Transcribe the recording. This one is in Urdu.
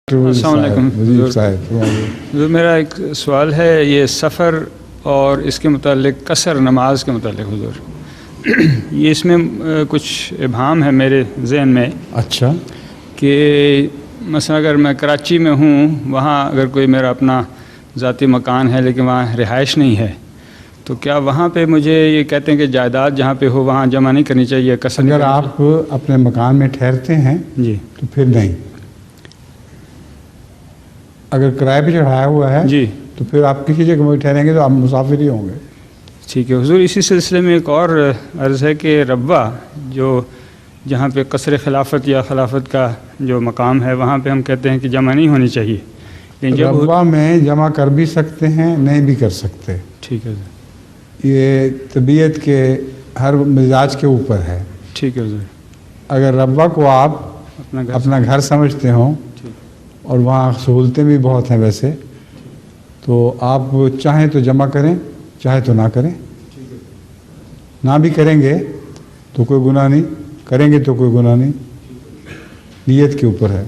السلام علیکم حضور، میرا ایک سوال ہے یہ سفر اور اس کے متعلق قصر نماز کے متعلق حضور۔ یہ اس میں کچھ ابہام ہے میرے ذہن میں۔ اچھا، کہ مثلا اگر میں کراچی میں ہوں، وہاں اگر کوئی میرا اپنا ذاتی مکان ہے لیکن وہاں رہائش نہیں ہے، تو کیا وہاں پہ مجھے یہ کہتے ہیں کہ جائیداد جہاں پہ ہو وہاں جمع نہیں کرنی چاہیے؟ قصر اگر آپ اپنے مکان میں ٹھہرتے ہیں جی تو پھر نہیں، اگر کرائے پہ چڑھایا ہوا ہے جی تو پھر آپ کسی جگہ میں ٹھہریں گے تو آپ مسافر ہی ہوں گے۔ ٹھیک ہے حضور۔ اسی سلسلے میں ایک اور عرض ہے کہ ربوہ جو جہاں پہ قصر خلافت یا خلافت کا جو مقام ہے وہاں پہ ہم کہتے ہیں کہ جمع نہیں ہونی چاہیے، لیکن جب ربوہ میں جمع کر بھی سکتے ہیں، نہیں بھی کر سکتے۔ ٹھیک ہے حضور۔ یہ طبیعت کے ہر مزاج کے اوپر ہے۔ ٹھیک ہے حضور۔ اگر ربوہ کو آپ اپنا گھر سمجھتے ہوں اور وہاں سہولتیں بھی بہت ہیں ویسے، تو آپ چاہیں تو جمع کریں، چاہے تو نہ کریں۔ نہ بھی کریں گے تو کوئی گناہ نہیں، کریں گے تو کوئی گناہ نہیں، نیت کے اوپر ہے۔